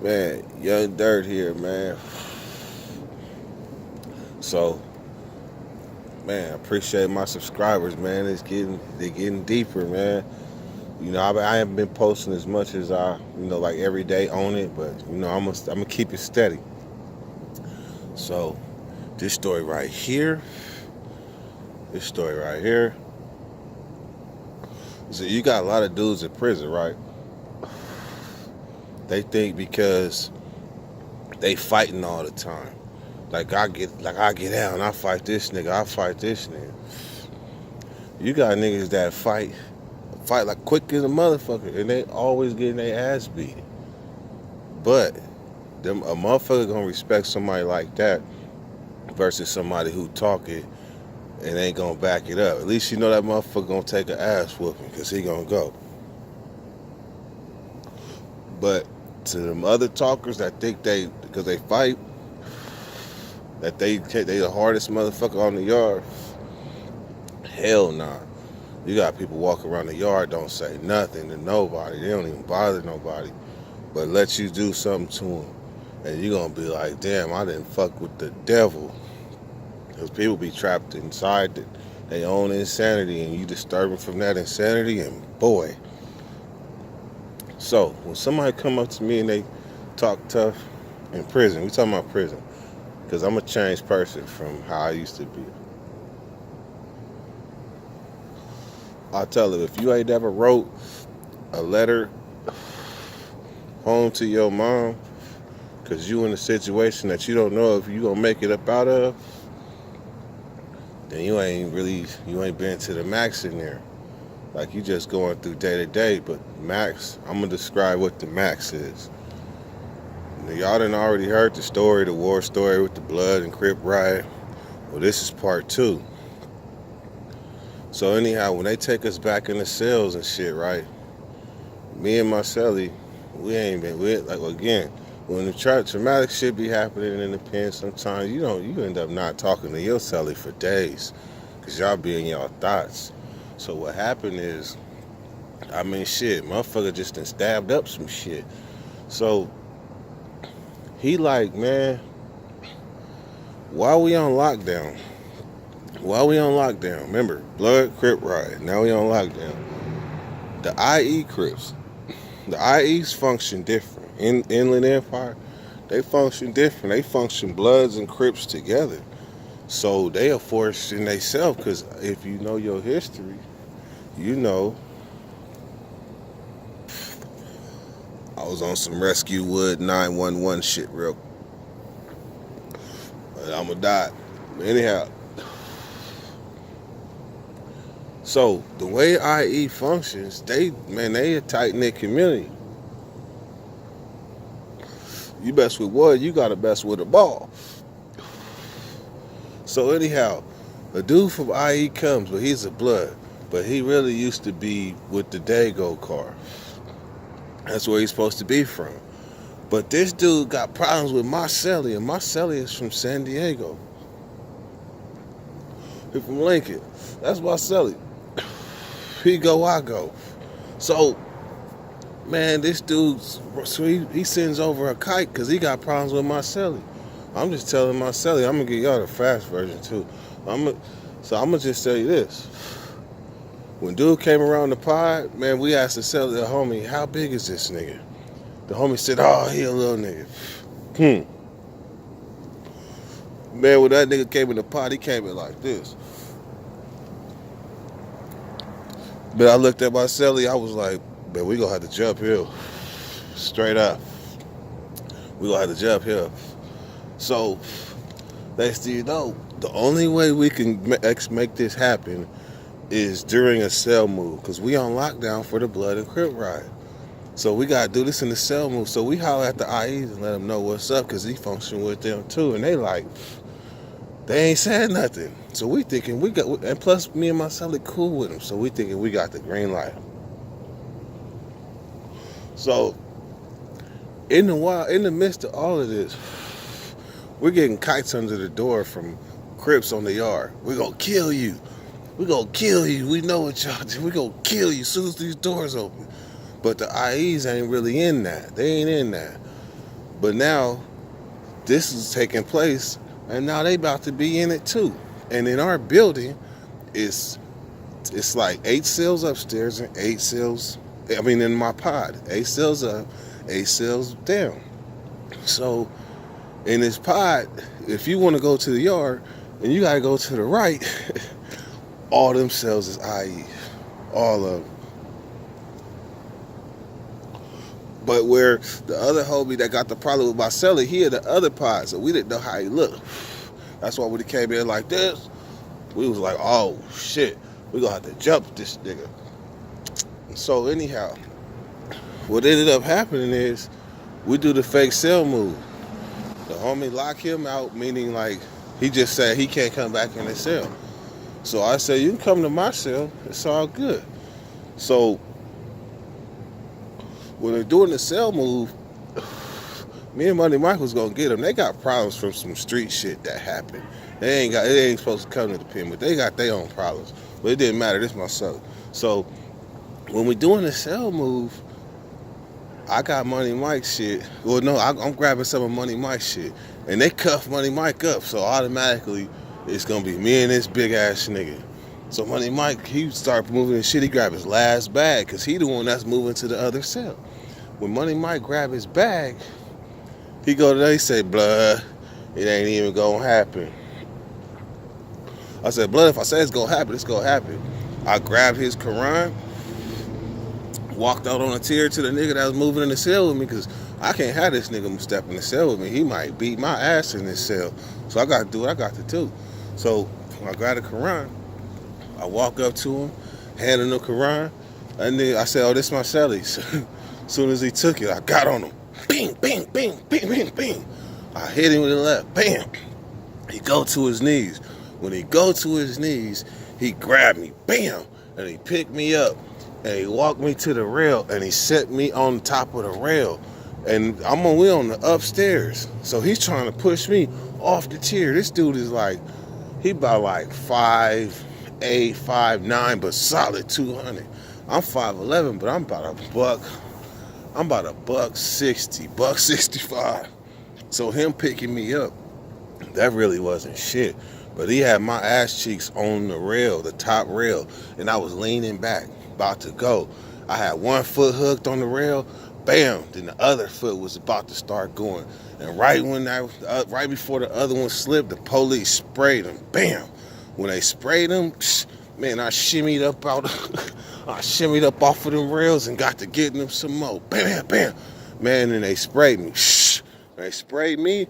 Man, Young Dirt here, man. So, man, I appreciate my subscribers, man. They're getting deeper, man. I haven't been posting as much as like every day on it, but I'm gonna keep it steady. So, this story right here, this story right here. So you got a lot of dudes in prison, right? They think because they fighting all the time. Like I get out and I fight this nigga, I fight this nigga. You got niggas that fight like quick as a motherfucker, and they always getting their ass beat. But a motherfucker gonna respect somebody like that versus somebody who talking and ain't gonna back it up. At least you know that motherfucker gonna take an ass whooping because he gonna go. But to them other talkers that think because they fight, that they the hardest motherfucker on the yard, hell nah. You got people walking around the yard, don't say nothing to nobody. They don't even bother nobody. But let you do something to them. And you're going to be like, damn, I didn't fuck with the devil. Because people be trapped inside their own insanity, and you disturb them from that insanity, and boy. So, when somebody come up to me and they talk tough in prison, we talking about prison, because I'm a changed person from how I used to be. I tell them, if you ain't ever wrote a letter home to your mom, because you in a situation that you don't know if you gonna make it up out of, then you ain't been to the max in there. Like, you just going through day to day. But max, I'm gonna describe what the max is. Now, y'all done already heard the war story with the blood and Crip riot. Well, this is part 2. So anyhow, when they take us back in the cells and shit, right? Me and my cellie, again, when the traumatic shit be happening in the pen, sometimes you end up not talking to your cellie for days, cause y'all be in y'all thoughts. So what happened is, shit, motherfucker just done stabbed up some shit. So he like, man, why we on lockdown? Remember, blood, Crip riot. Now we on lockdown. The IE Crips, the IEs function different. In Inland Empire, they function different. They function Bloods and Crips together. So they are forced in themselves, because if you know your history, you know I was on some Rescue Wood 911 shit real. But I'ma die. Anyhow. So the way IE functions, they a tight-knit community. You mess with wood, you gotta mess with a ball. So anyhow, a dude from IE comes, but he's a blood. But he really used to be with the Dago car. That's where he's supposed to be from. But this dude got problems with Marcelli, and Marcelli is from San Diego. He's from Lincoln. That's Marcelli. He go, I go. So, man, this dude, so he sends over a kite because he got problems with Marcelli. I'm just telling Marcelli, I'm going to get y'all the fast version too. I'm going to just tell you this. When dude came around the pod, man, we asked the homie, how big is this nigga? The homie said, oh, he a little nigga. Man, when that nigga came in the pod, he came in like this. But I looked at my celly, I was like, man, we gonna have to jump hill. Straight up. We gonna have to jump hill. So, next thing you know, the only way we can make this happen is during a cell move, because we on lockdown for the blood and Crip riot. So we gotta do this in the cell move. So we holler at the IEs and let them know what's up, because he function with them too. And they like, they ain't said nothing. So we thinking we got, and plus me and my celly cool with him. So we thinking we got the green light. So in the midst of all of this, we're getting kites under the door from Crips on the yard. We gonna kill you. We gonna kill you. We know what y'all do. We gonna kill you as soon as these doors open. But the IEs ain't really in that. They ain't in that. But now this is taking place, and now they about to be in it too. And in our building, it's like 8 cells upstairs and 8 cells. I mean, in my pod, 8 cells up, 8 cells down. So in this pod, if you want to go to the yard and you gotta go to the right, all them cells is IE, all of them. But where the other homie that got the problem with my celly, he had the other pod, so we didn't know how he looked. That's why when he came in like this, we was like, oh shit, we gonna have to jump this nigga. So anyhow, what ended up happening is we do the fake cell move. The homie lock him out, meaning like he just said he can't come back in the cell. So I said, you can come to my cell, it's all good. So when they're doing the cell move, me and Money Mike was gonna get them. They got problems from some street shit that happened. They ain't supposed to come to the pen, but they got their own problems. But it didn't matter, this my son. So when we doing the cell move, I got Money Mike shit. Well, no, I'm grabbing some of Money Mike shit. And they cuff Money Mike up, so automatically it's gonna be me and this big ass nigga. So Money Mike, he start moving his shit. He grab his last bag, cause he the one that's moving to the other cell. When Money Mike grab his bag, he go to there, he say, blood, it ain't even gonna happen. I said, blood, if I say it's gonna happen, it's gonna happen. I grabbed his Quran, walked out on a tear to the nigga that was moving in the cell with me, because I can't have this nigga step in the cell with me. He might beat my ass in this cell. So I gotta do what I got to do. So when I grabbed the Quran, I walk up to him, hand him the Quran, and then I said, oh, this my cellies. As soon as he took it, I got on him. Bing, bing, bing, bing, bing, bing. I hit him with the left. Bam. He go to his knees. When he go to his knees, he grabbed me. Bam. And he picked me up. And he walked me to the rail. And he set me on top of the rail. And we on the upstairs. So he's trying to push me off the chair. This dude is like, he about like 5'8", 5'9", but solid 200. I'm 5'11", but I'm about a buck 60, buck 65. So him picking me up, that really wasn't shit. But he had my ass cheeks on the rail, the top rail, and I was leaning back, about to go. I had one foot hooked on the rail, bam, then the other foot was about to start going. And right before the other one slipped, the police sprayed him, bam. When they sprayed him, man, I shimmied up off of them rails and got to getting them some more. Bam, bam. Man, and they sprayed me. They sprayed me.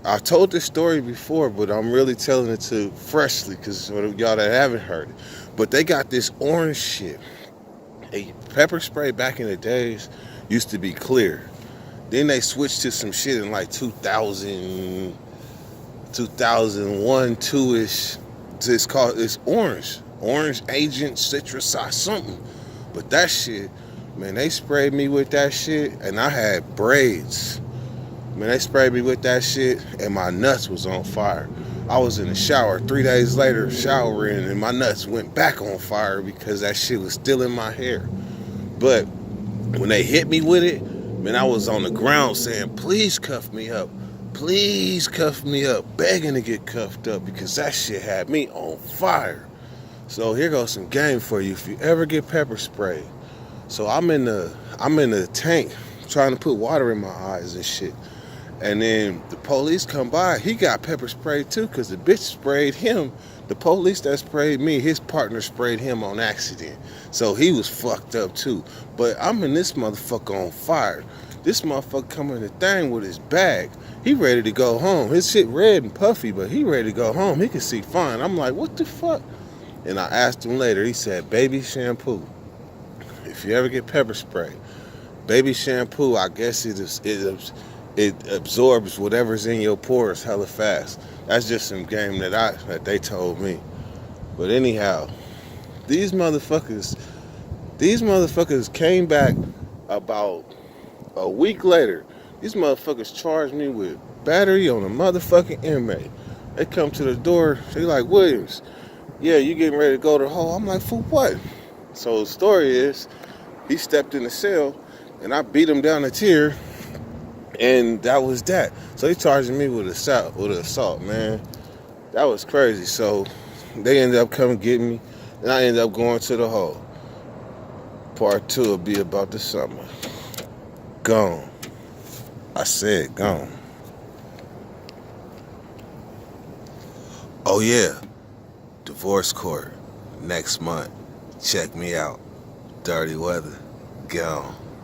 I told this story before, but I'm really telling it freshly, because y'all that haven't heard it. But they got this orange shit. A pepper spray back in the days used to be clear. Then they switched to some shit in like 2000, 2001, 2-ish. It's orange. Orange Agent Citrus or something. But that shit, man, they sprayed me with that shit and I had braids. Man, they sprayed me with that shit and my nuts was on fire. I was in the shower 3 days later showering and my nuts went back on fire because that shit was still in my hair. But when they hit me with it, man, I was on the ground saying, please cuff me up. Please cuff me up. Begging to get cuffed up because that shit had me on fire. So here goes some game for you if you ever get pepper sprayed. So I'm in the tank trying to put water in my eyes and shit. And then the police come by. He got pepper sprayed too because the bitch sprayed him. The police that sprayed me, his partner sprayed him on accident. So he was fucked up too. But I'm in this motherfucker on fire. This motherfucker coming in the thing with his bag. He ready to go home. His shit red and puffy, but he ready to go home. He can see fine. I'm like, what the fuck? And I asked him later. He said, baby shampoo. If you ever get pepper spray, baby shampoo, I guess it absorbs whatever's in your pores hella fast. That's just some game that they told me. But anyhow, these motherfuckers came back about a week later. These motherfuckers charged me with battery on a motherfucking inmate. They come to the door. They like, Williams, yeah, you getting ready to go to the hole? I'm like, for what? So the story is, he stepped in the cell, and I beat him down the tier, And that was that. So he charging me with assault, man. That was crazy. So they ended up coming get me, and I ended up going to the hole. Part 2 will be about the summer. Gone. I said gone. Oh yeah, divorce court next month. Check me out. Dirty weather. Gone.